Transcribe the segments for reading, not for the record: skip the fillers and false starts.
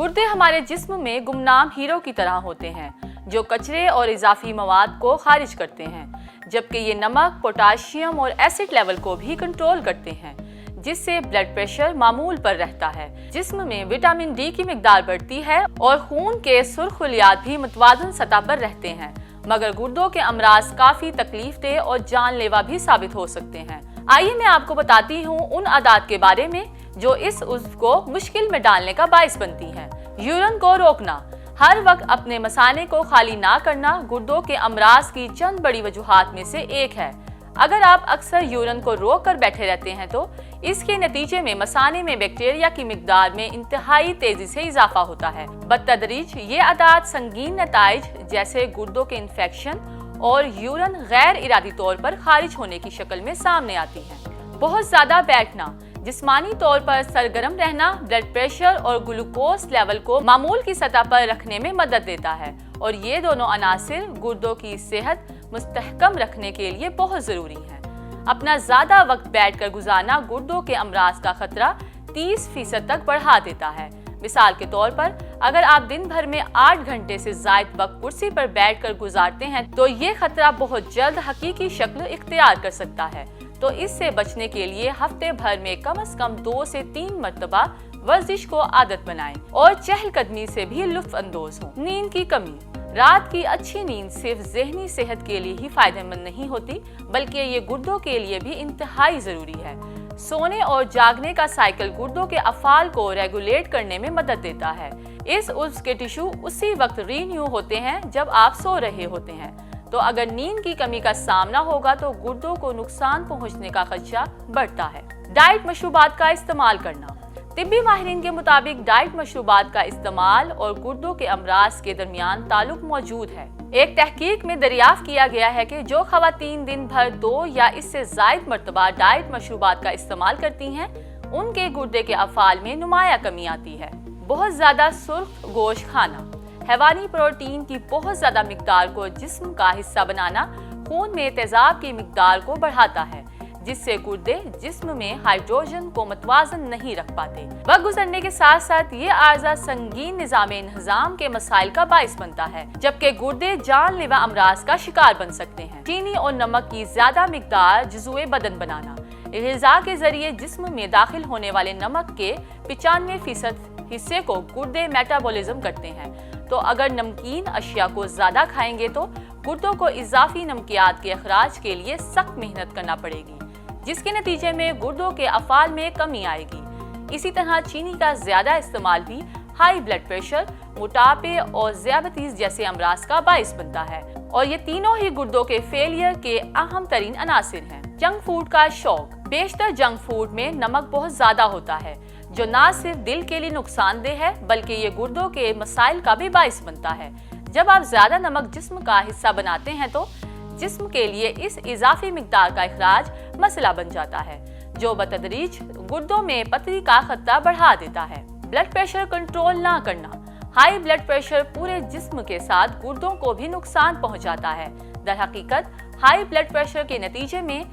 गुर्दे हमारे जिस्म में गुमनाम हीरो की तरह होते हैं जो कचरे और इजाफी मवाद को खारिज करते हैं, जबकि ये नमक, पोटाशियम और एसिड लेवल को भी कंट्रोल करते हैं, जिससे ब्लड प्रेशर मामूल पर रहता है। जिस्म में विटामिन डी की मिकदार बढ़ती है और खून के सुर्खुलियात भी मुतवाज़न सतह पर रहते हैं, मगर गुर्दों के अमराज काफी तकलीफदेह और जानलेवा भी साबित हो सकते हैं। आइए मैं आपको बताती हूँ उन आदात के बारे में जो इस उज़्व को मुश्किल में डालने का बाइस बनती हैं। यूरिन को रोकना। हर वक्त अपने मसाने को खाली ना करना गुर्दों के अमराज की चंद बड़ी वजूहात में से एक है। अगर आप अक्सर यूरिन को रोक कर बैठे रहते हैं तो इसके नतीजे में मसाने में बैक्टीरिया की मिकदार में इंतहाई तेजी से इजाफा होता है। बतदरीज ये आदात संगीन नताइज जैसे गुर्दों के इन्फेक्शन और यूरिन गैर इरादी तौर पर खारिज होने की शक्ल में सामने आती हैं। बहुत ज्यादा बैठना। जिस्मानी तौर पर सरगर्म रहना ब्लड प्रेशर और ग्लूकोज लेवल को मामूल की सतह पर रखने में मदद देता है और ये दोनों अनासिर गुर्दों की सेहत मुस्तहकम रखने के लिए बहुत जरूरी हैं। अपना ज्यादा वक्त बैठकर गुजारना गुर्दों के अमराज का खतरा 30% तक बढ़ा देता है। मिसाल के तौर पर अगर आप दिन भर में 8 घंटे से ज्यादा वक्त कुर्सी पर बैठकर गुजारते हैं तो ये खतरा बहुत जल्द हकीकी शक्ल इख्तियार कर सकता है। तो इससे बचने के लिए हफ्ते भर में कम से कम 2 से 3 मरतबा वर्जिश को आदत बनाएं और चहलकदमी से भी लुत्फ अंदोज हों। नींद की कमी। रात की अच्छी नींद सिर्फ ज़हनी सेहत के लिए ही फायदेमंद नहीं होती, बल्कि ये गुर्दों के लिए भी इंतहाई जरूरी है। सोने और जागने का साइकिल गुर्दों के अफ़ाल को रेगुलेट करने में मदद देता है। इस उज़्व के टिश्यू उसी वक्त रीन्यू होते हैं जब आप सो रहे होते हैं, तो अगर नींद की कमी का सामना होगा तो गुर्दों को नुकसान पहुंचने का खदशा बढ़ता है। डाइट मशरूबात का इस्तेमाल करना। तिब्बी माहिरीन के मुताबिक डाइट मशरूबात का इस्तेमाल और गुर्दों के अमराज के दरमियान ताल्लुक मौजूद है। एक तहकीक में दरियाफ्त किया गया है कि जो खवातीन दिन भर 2 या इससे ज़ायद मरतबा डाइट मशरूबात का इस्तेमाल करती हैं, उनके गुर्दे के अफ़ाल में नुमाया कमी आती है। बहुत ज़्यादा सुर्ख गोश्त खाना। हैवानी प्रोटीन की बहुत ज़्यादा मिकदार को जिस्म का हिस्सा बनाना खून में तेज़ाब की मिकदार को बढ़ाता है, जिससे गुर्दे जिस्म में हाइड्रोजन को मतवाजन नहीं रख पाते। वक्त गुजरने के साथ साथ ये आर्जा संगीन निज़ाम इंतज़ाम के मसाइल का बाइस बनता है, जबकि गुर्दे जानलेवा अमराज का शिकार बन सकते हैं। चीनी और नमक की ज्यादा मिकदार जुज़्वे बदन बनाना। ग़िज़ा के जरिए जिस्म में दाखिल होने वाले नमक के 95% हिस्से को गुर्दे मेटाबॉलिज्म करते हैं, तो अगर नमकीन अशिया को ज्यादा खाएंगे तो गुर्दों को इजाफी नमकियात के अखराज के लिए सख्त मेहनत करना पड़ेगी, जिसके नतीजे में गुर्दों के अफ़ाल में कमी आएगी। इसी तरह चीनी का ज्यादा इस्तेमाल भी हाई ब्लड प्रेशर, मोटापे और ज़ियाबतीस जैसे अमराज का बाइस बनता है, और ये तीनों ही गुर्दों के फेलियर के अहम तरीन अनासिर हैं। जंक फूड का शौक। बेशतर जंक फूड में नमक बहुत ज्यादा होता है, जो ना सिर्फ दिल के लिए नुकसानदेह है बल्कि ये गुर्दों के मसाइल का भी बाइस बनता है। जब आप ज्यादा नमक जिस्म का हिस्सा बनाते हैं तो जिस्म के लिए इस इजाफी मिकदार का इखराज मसला बन जाता है, जो बतदरीज गुर्दों में पथरी का खतरा बढ़ा देता है। ब्लड प्रेशर कंट्रोल ना करना। हाई ब्लड प्रेशर पूरे जिस्म के साथ गुर्दों को भी नुकसान पहुंचाता है। दर हकीकत हाई ब्लड प्रेशर के नतीजे में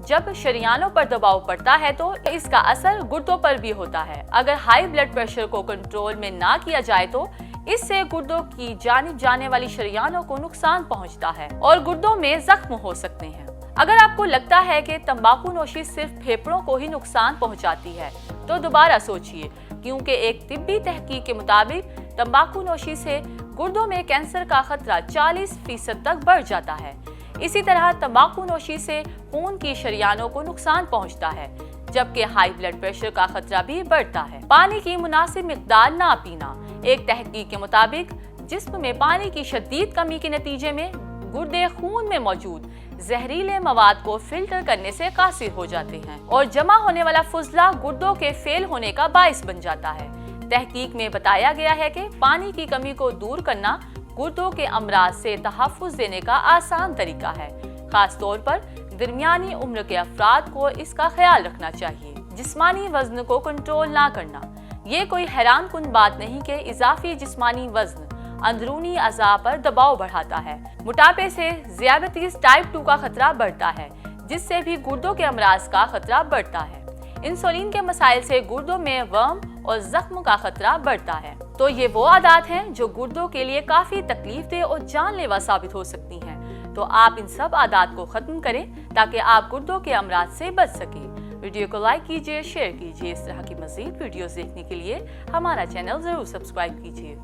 जब शरियानों पर दबाव पड़ता है तो इसका असर गुर्दों पर भी होता है। अगर हाई ब्लड प्रेशर को कंट्रोल में ना किया जाए तो इससे गुर्दों की जानिब जाने वाली शरियानों को नुकसान पहुंचता है और गुर्दों में जख्म हो सकते हैं। अगर आपको लगता है कि तंबाकू नोशी सिर्फ फेफड़ों को ही नुकसान पहुंचाती है तो दोबारा सोचिए, क्योंकि एक तिब्बी तहकीक के मुताबिक तंबाकू नोशी से गुर्दों में कैंसर का खतरा 40% तक बढ़ जाता है। इसी तरह तंबाकू नोशी से खून की शरियानों को नुकसान पहुंचता है, जबकि हाई ब्लड प्रेशर का खतरा भी बढ़ता है। पानी की मुनासिब मिकदार ना पीना। एक तहकीक के मुताबिक जिस्म में पानी की शदीद कमी के नतीजे में गुर्दे खून में मौजूद जहरीले मवाद को फिल्टर करने से कासिर हो जाते हैं और जमा होने वाला फुजला गुर्दों के फेल होने का बाइस बन जाता है। तहकीक में बताया गया है कि पानी की कमी को दूर करना गुर्दों के अमराज से तहफ़्फ़ुज़ देने का आसान तरीका है। खास तौर पर दरमियानी उम्र के अफराद को इसका ख्याल रखना चाहिए। जिस्मानी वजन को कंट्रोल ना करना। ये कोई हैरान कुन बात नहीं कि इजाफी जिस्मानी वजन अंदरूनी अज़ा पर दबाव बढ़ाता है। मोटापे से ज़ियाबतीस टाइप 2 का खतरा बढ़ता है, जिससे भी गुर्दों के अमराज का खतरा बढ़ता है। इंसुलिन के मसाइल से गुर्दों में वर्म और जख्म का खतरा बढ़ता है। تو یہ وہ عادات ہیں جو گردوں کے لیے کافی تکلیف دہ اور جان لیوا ثابت ہو سکتی ہیں۔ تو آپ ان سب عادات کو ختم کریں تاکہ آپ گردوں کے امراض سے بچ سکیں۔ ویڈیو کو لائک کیجیے، شیئر کیجیے۔ اس طرح کی مزید ویڈیوز دیکھنے کے لیے ہمارا چینل ضرور سبسکرائب کیجیے۔